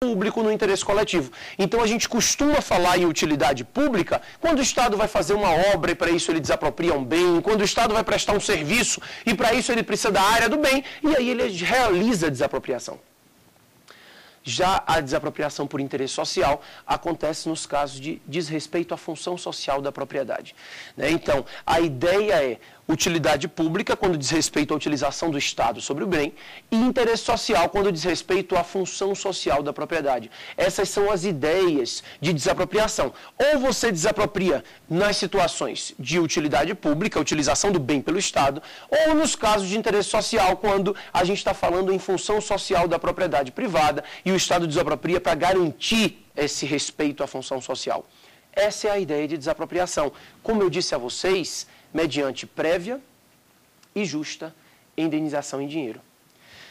público no interesse coletivo. Então a gente costuma falar em utilidade pública quando o Estado vai fazer uma obra e para isso ele desapropria um bem, quando o Estado vai prestar um serviço e para isso ele precisa da área do bem e aí ele realiza a desapropriação. Já a desapropriação por interesse social acontece nos casos de desrespeito à função social da propriedade. Então, a ideia é utilidade pública quando diz respeito à utilização do Estado sobre o bem e interesse social quando diz respeito à função social da propriedade. Essas são as ideias de desapropriação. Ou você desapropria nas situações de utilidade pública, utilização do bem pelo Estado, ou nos casos de interesse social, quando a gente está falando em função social da propriedade privada e o Estado desapropria para garantir esse respeito à função social. Essa é a ideia de desapropriação. Como eu disse a vocês, mediante prévia e justa indenização em dinheiro.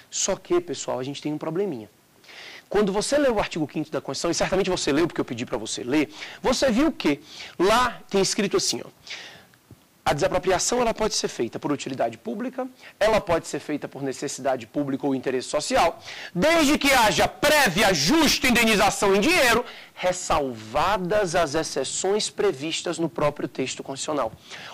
Só que, pessoal, a gente tem um probleminha. Quando você lê o artigo 5º da Constituição, e certamente você leu porque eu pedi para você ler, você viu que lá tem escrito assim, ó, a desapropriação ela pode ser feita por utilidade pública, ela pode ser feita por necessidade pública ou interesse social, desde que haja prévia, justa indenização em dinheiro, ressalvadas as exceções previstas no próprio texto constitucional.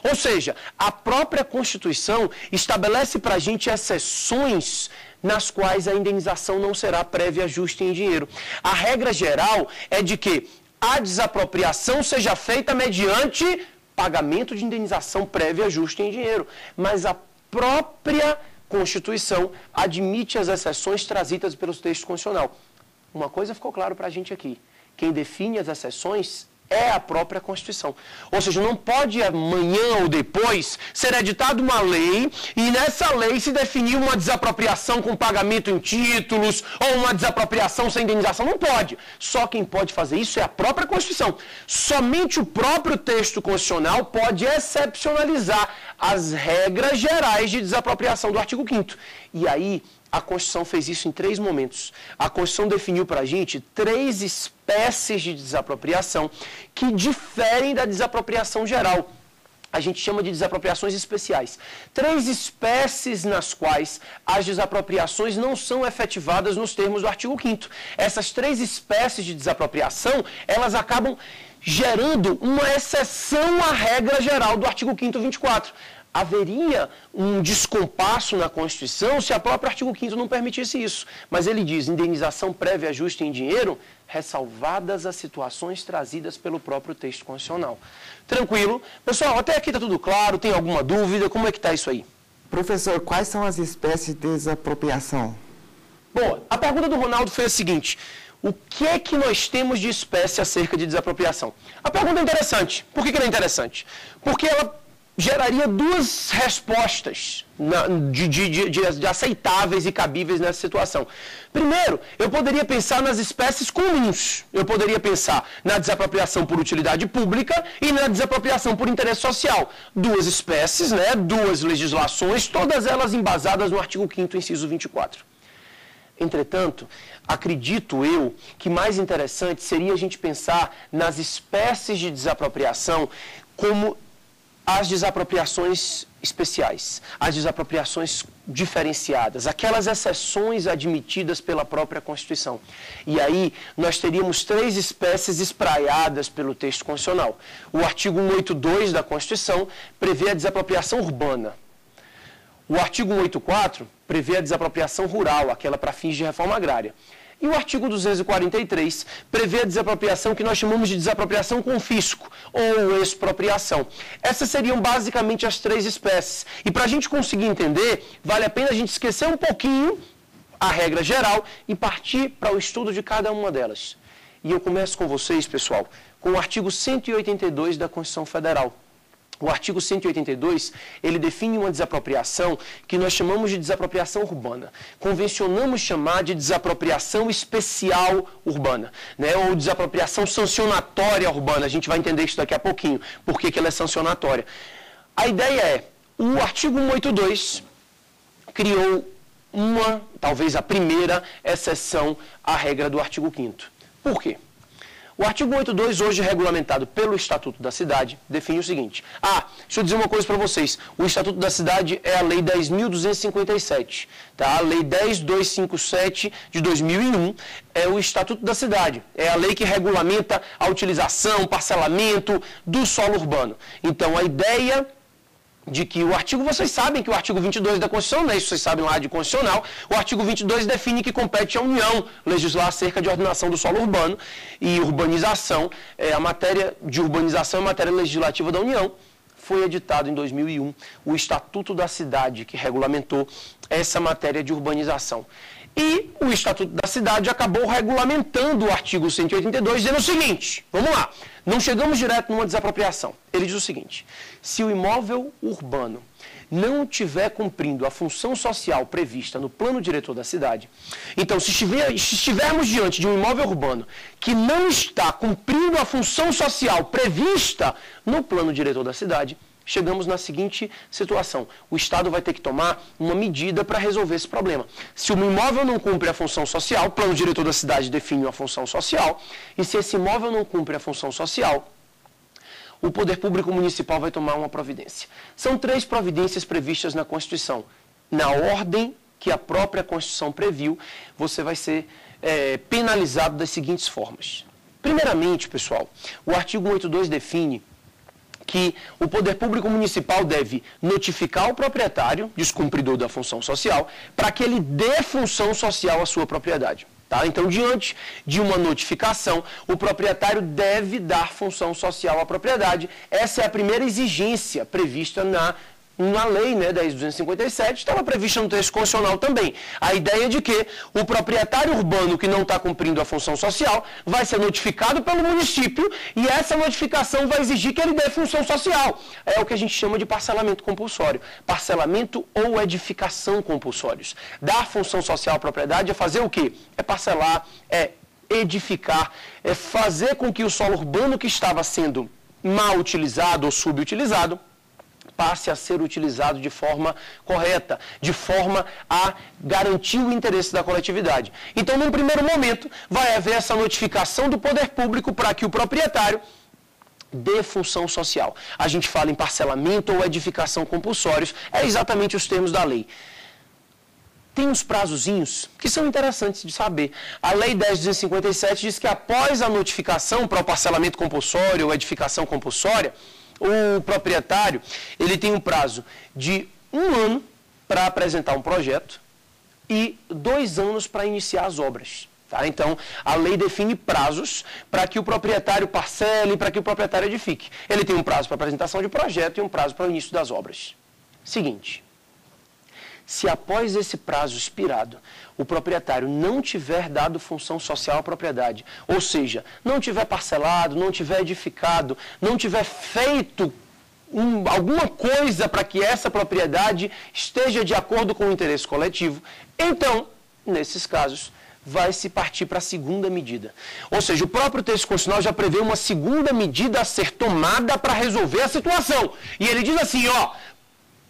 Ou seja, a própria Constituição estabelece para a gente exceções nas quais a indenização não será prévia, justa em dinheiro. A regra geral é de que a desapropriação seja feita mediante pagamento de indenização prévia, justa em dinheiro. Mas a própria Constituição admite as exceções trazidas pelos textos constitucionais. Uma coisa ficou claro para a gente aqui. Quem define as exceções é a própria Constituição. Ou seja, não pode amanhã ou depois ser editada uma lei e nessa lei se definir uma desapropriação com pagamento em títulos ou uma desapropriação sem indenização. Não pode. Só quem pode fazer isso é a própria Constituição. Somente o próprio texto constitucional pode excepcionalizar as regras gerais de desapropriação do artigo 5º. E aí, a Constituição fez isso em 3 momentos. A Constituição definiu para a gente 3 espécies de desapropriação que diferem da desapropriação geral. A gente chama de desapropriações especiais. 3 espécies nas quais as desapropriações não são efetivadas nos termos do artigo 5º. Essas 3 espécies de desapropriação, elas acabam gerando uma exceção à regra geral do artigo 5º 24. Haveria um descompasso na Constituição se a própria artigo 5º não permitisse isso. Mas ele diz, indenização prévia, justa em dinheiro, ressalvadas as situações trazidas pelo próprio texto constitucional. Tranquilo? Pessoal, até aqui está tudo claro, tem alguma dúvida? Como é que está isso aí? Professor, quais são as espécies de desapropriação? Bom, a pergunta do Ronaldo foi a seguinte, o que é que nós temos de espécie acerca de desapropriação? A pergunta é interessante. Por que ela é interessante? Porque ela geraria 2 respostas de aceitáveis e cabíveis nessa situação. Primeiro, eu poderia pensar nas espécies comuns. Eu poderia pensar na desapropriação por utilidade pública e na desapropriação por interesse social. 2 espécies, 2 legislações, todas elas embasadas no artigo 5º, inciso 24. Entretanto, acredito eu que mais interessante seria a gente pensar nas espécies de desapropriação como as desapropriações especiais, as desapropriações diferenciadas, aquelas exceções admitidas pela própria Constituição. E aí nós teríamos 3 espécies espraiadas pelo texto constitucional. O artigo 182 da Constituição prevê a desapropriação urbana. O artigo 184 prevê a desapropriação rural, aquela para fins de reforma agrária. E o artigo 243 prevê a desapropriação que nós chamamos de desapropriação com fisco ou expropriação. Essas seriam basicamente as 3 espécies. E para a gente conseguir entender, vale a pena a gente esquecer um pouquinho a regra geral e partir para o estudo de cada uma delas. E eu começo com vocês, pessoal, com o artigo 182 da Constituição Federal. O artigo 182, ele define uma desapropriação que nós chamamos de desapropriação urbana. Convencionamos chamar de desapropriação especial urbana, ou desapropriação sancionatória urbana. A gente vai entender isso daqui a pouquinho, por que ela é sancionatória. A ideia é, o artigo 182 criou talvez a primeira exceção à regra do artigo 5º. Por quê? O artigo 82, hoje regulamentado pelo Estatuto da Cidade, define o seguinte. Deixa eu dizer uma coisa para vocês. O Estatuto da Cidade é a Lei 10.257. Tá? A Lei 10.257 de 2001 é o Estatuto da Cidade. É a lei que regulamenta a utilização, parcelamento do solo urbano. Então, a ideia de que o artigo, vocês sabem que o artigo 22 da Constituição, né, isso vocês sabem lá de Constitucional, o artigo 22 define que compete à União legislar acerca de ordenação do solo urbano e urbanização, a matéria de urbanização é matéria legislativa da União. Foi editado em 2001 o Estatuto da Cidade, que regulamentou essa matéria de urbanização. E o Estatuto da Cidade acabou regulamentando o artigo 182, dizendo o seguinte, vamos lá, não chegamos direto numa desapropriação. Ele diz o seguinte, se o imóvel urbano não estiver cumprindo a função social prevista no plano diretor da cidade, então se estivermos diante de um imóvel urbano que não está cumprindo a função social prevista no plano diretor da cidade, chegamos na seguinte situação. O Estado vai ter que tomar uma medida para resolver esse problema. Se o imóvel não cumpre a função social, o plano diretor da cidade define uma função social, e se esse imóvel não cumpre a função social, o poder público municipal vai tomar uma providência. São 3 providências previstas na Constituição. Na ordem que a própria Constituição previu, você vai ser penalizado das seguintes formas. Primeiramente, pessoal, o artigo 182 define que o poder público municipal deve notificar o proprietário, descumpridor da função social, para que ele dê função social à sua propriedade. Tá? Então, diante de uma notificação, o proprietário deve dar função social à propriedade. Essa é a primeira exigência prevista na lei, né, 10.257, estava prevista no texto constitucional também. A ideia de que o proprietário urbano que não está cumprindo a função social vai ser notificado pelo município e essa notificação vai exigir que ele dê função social. É o que a gente chama de parcelamento compulsório. Parcelamento ou edificação compulsórios. Dar função social à propriedade é fazer o quê? É parcelar, é edificar, é fazer com que o solo urbano que estava sendo mal utilizado ou subutilizado passe a ser utilizado de forma correta, de forma a garantir o interesse da coletividade. Então, num primeiro momento, vai haver essa notificação do poder público para que o proprietário dê função social. A gente fala em parcelamento ou edificação compulsórios, é exatamente os termos da lei. Tem uns prazozinhos que são interessantes de saber. A Lei 10.257 diz que após a notificação para o parcelamento compulsório ou edificação compulsória, o proprietário ele tem um prazo de 1 ano para apresentar um projeto e 2 anos para iniciar as obras. Tá? Então, a lei define prazos para que o proprietário parcele, para que o proprietário edifique. Ele tem um prazo para apresentação de projeto e um prazo para o início das obras. Seguinte, se após esse prazo expirado, o proprietário não tiver dado função social à propriedade, ou seja, não tiver parcelado, não tiver edificado, não tiver feito alguma coisa para que essa propriedade esteja de acordo com o interesse coletivo, então, nesses casos, vai se partir para a segunda medida. Ou seja, o próprio texto constitucional já prevê uma segunda medida a ser tomada para resolver a situação. E ele diz assim,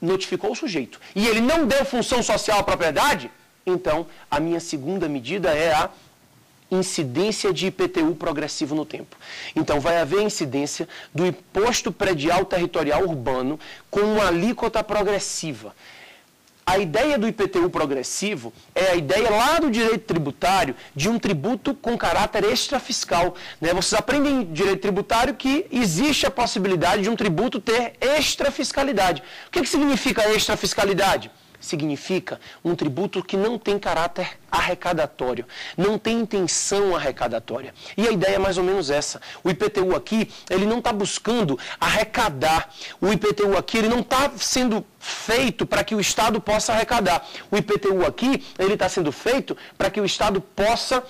notificou o sujeito e ele não deu função social à propriedade, então a minha segunda medida é a incidência de IPTU progressivo no tempo. Então vai haver incidência do imposto predial territorial urbano com uma alíquota progressiva. A ideia do IPTU progressivo é a ideia lá do direito tributário de um tributo com caráter extrafiscal. Né? Vocês aprendem em direito tributário que existe a possibilidade de um tributo ter extrafiscalidade. O que significa extrafiscalidade? Significa um tributo que não tem caráter arrecadatório, não tem intenção arrecadatória. E a ideia é mais ou menos essa. O IPTU aqui, ele não está buscando arrecadar. O IPTU aqui, ele não está sendo feito para que o Estado possa arrecadar. O IPTU aqui, ele está sendo feito para que o Estado possa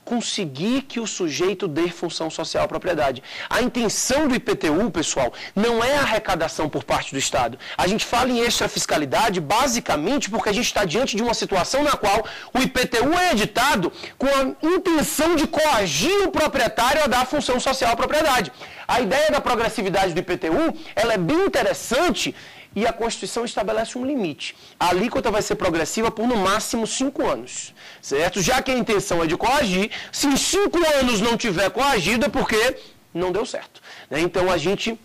conseguir que o sujeito dê função social à propriedade. A intenção do IPTU, pessoal, não é a arrecadação por parte do Estado. A gente fala em extrafiscalidade basicamente porque a gente está diante de uma situação na qual o IPTU é editado com a intenção de coagir o proprietário a dar função social à propriedade. A ideia da progressividade do IPTU, ela é bem interessante e a Constituição estabelece um limite. A alíquota vai ser progressiva por no máximo 5 anos, certo? Já que a intenção é de coagir, se em 5 anos não tiver coagido é porque não deu certo, né? Então a gente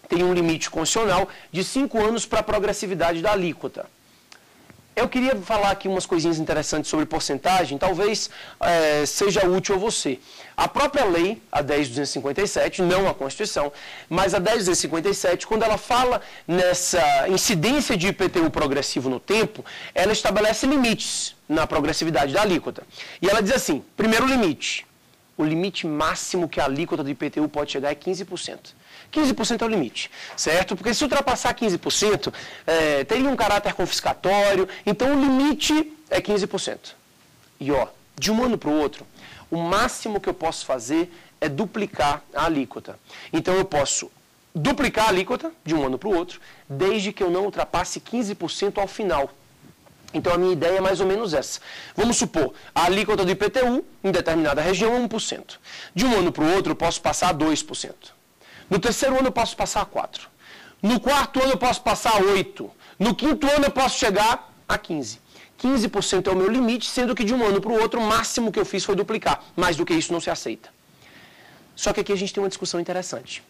tem um limite constitucional de 5 anos para a progressividade da alíquota. Eu queria falar aqui umas coisinhas interessantes sobre porcentagem, talvez seja útil a você. A própria lei, a 10.257, não a Constituição, mas a 10.257, quando ela fala nessa incidência de IPTU progressivo no tempo, ela estabelece limites na progressividade da alíquota. E ela diz assim, primeiro limite, o limite máximo que a alíquota do IPTU pode chegar é 15%. 15% é o limite, certo? Porque se ultrapassar 15%, teria um caráter confiscatório, então o limite é 15%. E ó, de um ano para o outro, o máximo que eu posso fazer é duplicar a alíquota. Então eu posso duplicar a alíquota de um ano para o outro, desde que eu não ultrapasse 15% ao final. Então a minha ideia é mais ou menos essa. Vamos supor, a alíquota do IPTU em determinada região é 1%. De um ano para o outro eu posso passar a 2%. No terceiro ano eu posso passar a 4%. No quarto ano eu posso passar a 8%. No quinto ano eu posso chegar a 15%. 15% é o meu limite, sendo que de um ano para o outro o máximo que eu fiz foi duplicar. Mais do que isso não se aceita. Só que aqui a gente tem uma discussão interessante.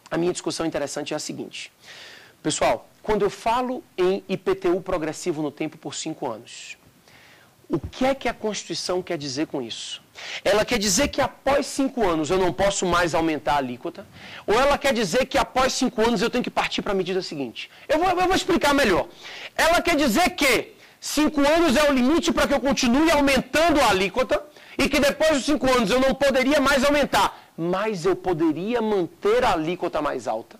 A minha discussão interessante é a seguinte. Pessoal, quando eu falo em IPTU progressivo no tempo por 5 anos, o que é que a Constituição quer dizer com isso? Ela quer dizer que após 5 anos eu não posso mais aumentar a alíquota? Ou ela quer dizer que após 5 anos eu tenho que partir para a medida seguinte? Eu vou explicar melhor. Ela quer dizer que 5 anos é o limite para que eu continue aumentando a alíquota e que depois dos 5 anos eu não poderia mais aumentar, mas eu poderia manter a alíquota mais alta?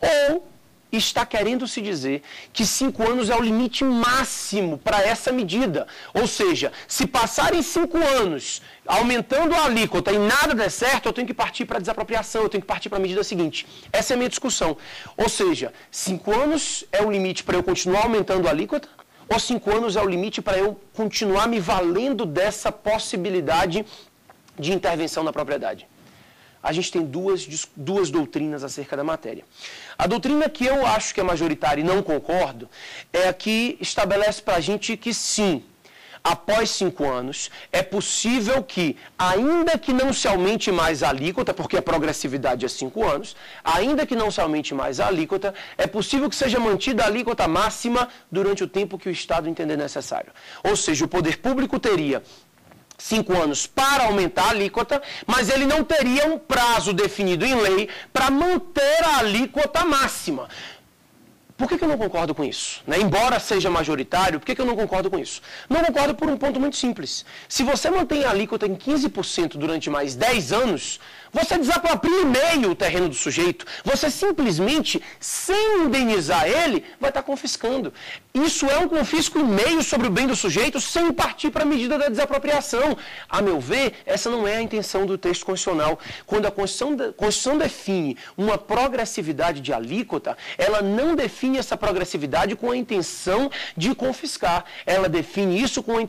Ou está querendo se dizer que 5 anos é o limite máximo para essa medida? Ou seja, se passarem 5 anos aumentando a alíquota e nada der certo, eu tenho que partir para a desapropriação, eu tenho que partir para a medida seguinte. Essa é a minha discussão. Ou seja, 5 anos é o limite para eu continuar aumentando a alíquota? Ou 5 anos é o limite para eu continuar me valendo dessa possibilidade de intervenção na propriedade? A gente tem duas doutrinas acerca da matéria. A doutrina que eu acho que é majoritária e não concordo é a que estabelece para a gente que sim, após 5 anos, é possível que, ainda que não se aumente mais a alíquota, porque a progressividade é 5 anos, ainda que não se aumente mais a alíquota, é possível que seja mantida a alíquota máxima durante o tempo que o Estado entender necessário. Ou seja, o poder público teria 5 anos para aumentar a alíquota, mas ele não teria um prazo definido em lei para manter a alíquota máxima. Por que eu não concordo com isso? Embora seja majoritário, por que eu não concordo com isso? Não concordo por um ponto muito simples. Se você mantém a alíquota em 15% durante mais 10 anos, você desapropria em meio o terreno do sujeito. Você simplesmente, sem indenizar ele, vai estar confiscando. Isso é um confisco em meio sobre o bem do sujeito, sem partir para a medida da desapropriação. A meu ver, essa não é a intenção do texto constitucional. Quando a Constituição define uma progressividade de alíquota, ela não define essa progressividade com a intenção de confiscar. Ela define isso com a intenção